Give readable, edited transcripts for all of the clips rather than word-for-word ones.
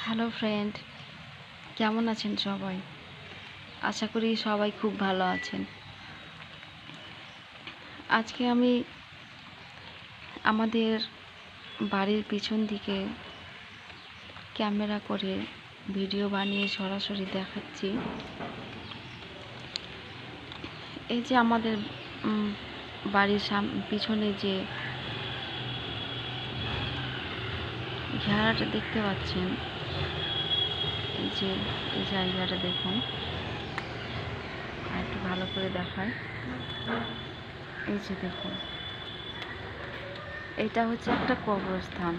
Hello friend, কেমন আছেন সবাই? আশা করি সবাই খুব ভালো আছেন। আজকে আমি আমাদের বাড়ির পিছন দিকে ক্যামেরা করে ভিডিও বানিয়ে সরাসরি দেখাচ্ছি। এই যে আমাদের বাড়ির পিছনে যে ঘেরাটা দেখতে পাচ্ছেন, এই যে এই জায়গাটা দেখুন, আর একটু ভালো করে দেখায়। এই যে দেখুন, এটা হচ্ছে একটা কবরস্থান।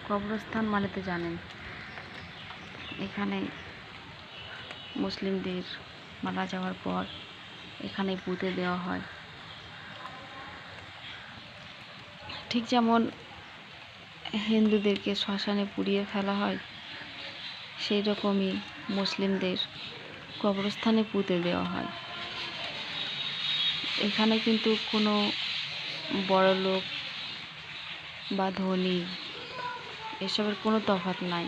কবরস্থান মানে তো জানেন, এখানে মুসলিমদের মারা যাওয়ার পর এখানে পুঁতে দেওয়া হয়। ঠিক যেমন হিন্দুদেরকে শ্মশানে পুড়িয়ে ফেলা হয়, সেই রকমই মুসলিমদের কবরস্থানে পুঁতে দেওয়া হয়। এখানে কিন্তু কোনো বড়লোক বা ধনী এসবের কোনো তফাৎ নাই।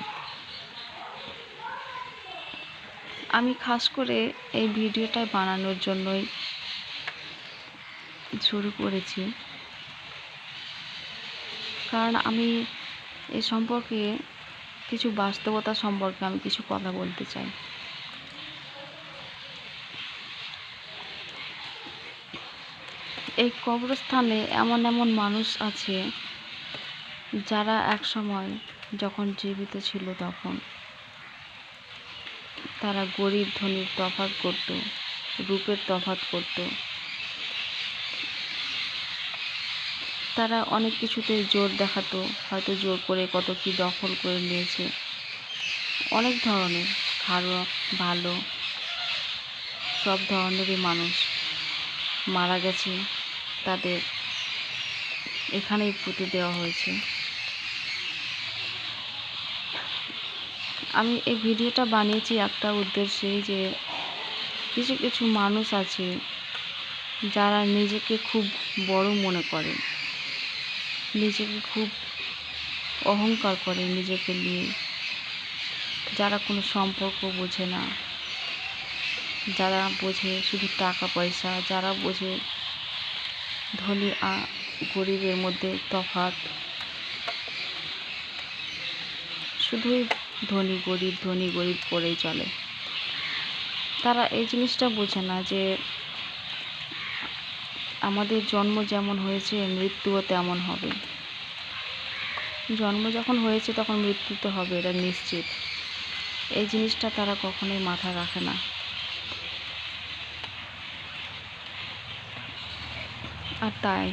আমি খাস করে এই ভিডিওটা বানানোর জন্যই শুরু করেছি, কারণ আমি এ সম্পর্কে কিছু বাস্তবতা সম্পর্কে আমি কিছু কথা বলতে চাই। এই কবরস্থানে এমন এমন মানুষ আছে যারা এক সময় যখন জীবিত ছিল তখন তারা গরিব ধনীর তফাৎ করত, রূপের তফাৎ করত। তারা অনেক কিছুতে জোর দেখাতো, হয়তো জোর করে কত কি দখল করে নিয়েছে। অনেক ধরনের খারাপ ভালো সব ধরনেরই মানুষ মারা গেছে, তাদের এখানেই পুঁতে দেওয়া হয়েছে। আমি এই ভিডিওটা বানিয়েছি একটা উদ্দেশ্যে, যে কিছু কিছু মানুষ আছে যারা নিজেকে খুব বড় মনে করে, নিজেকে খুব অহংকার করে নিজেকে নিয়ে, যারা কোনো সম্পর্ক বোঝে না, যারা বোঝে শুধু টাকা পয়সা, যারা বোঝে ধনী গরিবের মধ্যে তফাৎ, শুধুই ধনী গরিব করেই চলে। তারা এই জিনিসটা বোঝে না যে আমাদের জন্ম যেমন হয়েছে মৃত্যুও তেমন হবে। জন্ম যখন হয়েছে তখন মৃত্যু তো হবে, এটা নিশ্চিত। এই জিনিসটা তারা কখনোই মাথায় রাখে না। আর তাই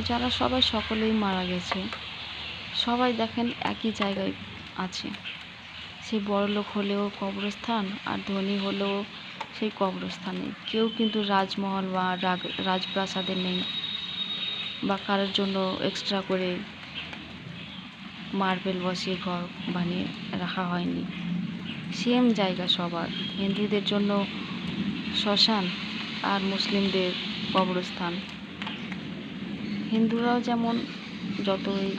যারা সবাই সকলেই মারা গেছে, সবাই দেখেন একই জায়গায় আছে। সে বড়লোক হলেও কবরস্থান, আর ধনী হলেও সেই কবরস্থানে। কেউ কিন্তু রাজমহল বা রাজপ্রাসাদে নেই, বা কারোর জন্য এক্সট্রা করে মার্বেল বসিয়ে ঘর বানিয়ে রাখা হয়নি। সেম জায়গা সবার। হিন্দুদের জন্য শ্মশান আর মুসলিমদের কবরস্থান। হিন্দুরাও যেমন যতই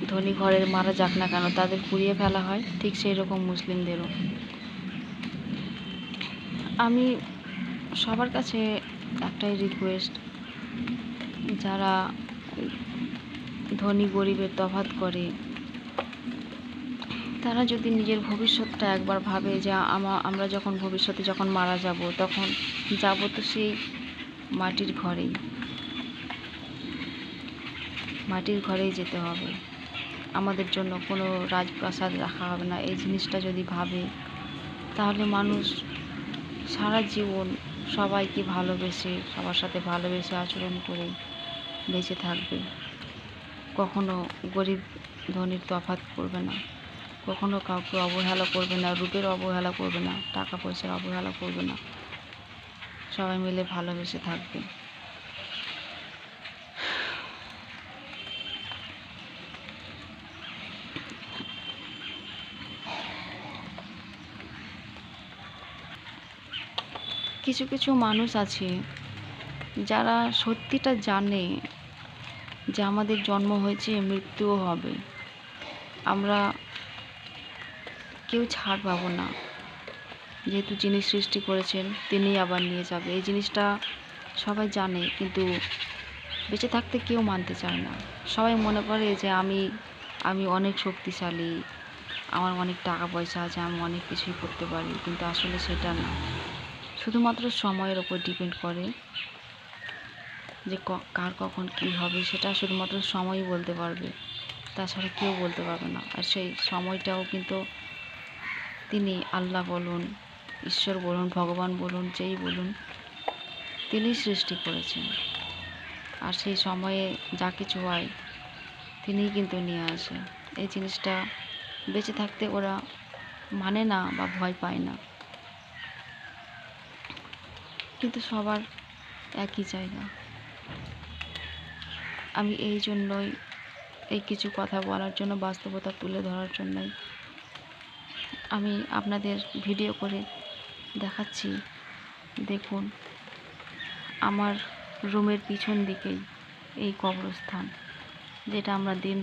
ধনী ঘরের মারা যাক না কেন তাদের পুড়িয়ে ফেলা হয়, ঠিক সেই রকম মুসলিমদেরও। আমি সবার কাছে একটাই রিকোয়েস্ট, যারা ধনী গরিবের তফাৎ করে, তারা যদি নিজের ভবিষ্যৎটা একবার ভাবে, যে আমরা যখন ভবিষ্যতে যখন মারা যাব, তখন যাব তো সেই মাটির ঘরেই যেতে হবে। আমাদের জন্য কোনো রাজপ্রাসাদ রাখা হবে না। এই জিনিসটা যদি ভাবে, তাহলে মানুষ সারা জীবন সবাইকে ভালোবেসে, সবার সাথে ভালোবেসে আচরণ করে বেঁচে থাকবে। কখনো গরিব ধনীর তফাৎ করবে না, কখনো কাউকে অবহেলা করবে না, রূপের অবহেলা করবে না, টাকা পয়সার অবহেলা করবে না। সবাই মিলে ভালোবেসে থাকবে। কিছু কিছু মানুষ আছে যারা সত্যিটা জানে যে আমাদের জন্ম হয়েছে, মৃত্যুও হবে। আমরা কেউ ছাড় পাবো না। যেহেতু যিনি সৃষ্টি করেছেন তিনিই আবার নিয়ে যাবে, এই জিনিসটা সবাই জানে, কিন্তু বেঁচে থাকতে কেউ মানতে চায় না। সবাই মনে করে যে আমি অনেক শক্তিশালী, আমার অনেক টাকা পয়সা আছে, আমি অনেক কিছুই করতে পারি, কিন্তু আসলে সেটা না। শুধুমাত্র সময়ের ওপর ডিপেন্ড করে যে কার কখন কী হবে, সেটা শুধুমাত্র সময়ই বলতে পারবে, তাছাড়া কেউ বলতে পারবে না। আর সেই সময়টাও কিন্তু তিনি, আল্লাহ বলুন, ঈশ্বর বলুন, ভগবান বলুন, যেই বলুন, তিনিই সৃষ্টি করেছেন। আর সেই সময়ে যা কিছু হয় তিনিই কিন্তু নিয়ে আসে। এই জিনিসটা বেঁচে থাকতে ওরা মানে না বা ভয় পায় না, কিন্তু সবার একই জায়গা। আমি এই জন্যই, এই কিছু কথা বলার জন্য, বাস্তবতা তুলে ধরার জন্যই আমি আপনাদের ভিডিও করে দেখাচ্ছি। দেখুন, আমার রুমের পিছন দিকেই এই কবরস্থান, যেটা আমরা দিন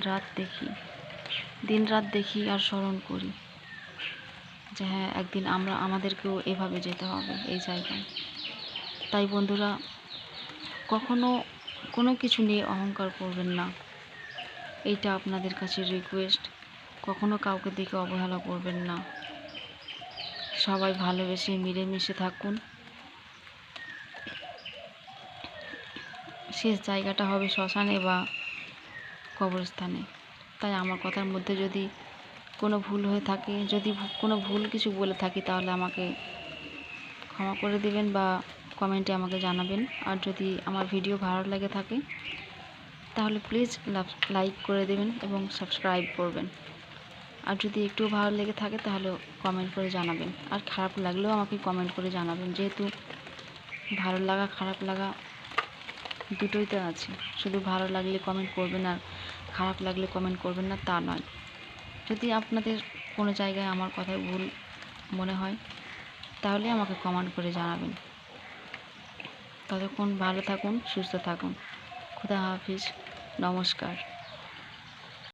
রাত দেখি আর স্মরণ করি যে হ্যাঁ, একদিন আমাদেরকেও এভাবে যেতে হবে এই জায়গায়। তাই বন্ধুরা, কখনো কোনো কিছু নিয়ে অহংকার করবেন না, এইটা আপনাদের কাছে রিকোয়েস্ট। কখনো কাউকে দেখে অবহেলা করবেন না। সবাই ভালোবেসে মিলেমিশে থাকুন। শেষ জায়গাটা হবে শ্মশানে বা কবরস্থানে। তাই আমার কথার মধ্যে যদি কোনো ভুল হয়ে থাকে, যদি কোনো ভুল কিছু বলে থাকি, তাহলে আমাকে ক্ষমা করে দেবেন বা কমেন্টে আমাকে জানাবেন। আর যদি আমার ভিডিও ভালো লেগে থাকে তাহলে প্লিজ লাইক করে দেবেন এবং সাবস্ক্রাইব করবেন। আর যদি একটু ভালো লেগে থাকে তাহলে কমেন্ট করে জানাবেন। আর খারাপ লাগলেও আমাকে কমেন্ট করে জানাবেন, যেহেতু ভালো লাগা খারাপ লাগা দুটোই তো আছে। শুধু ভালো লাগলে কমেন্ট করবেন আর খারাপ লাগলে কমেন্ট করবেন না, তা নয়। যদি আপনাদের কোনো জায়গায় আমার কথায় ভুল মনে হয় তাহলে আমাকে কমেন্ট করে জানাবেন। ততক্ষণ ভালো থাকুন, সুস্থ থাকুন। খুদা হাফিজ, নমস্কার।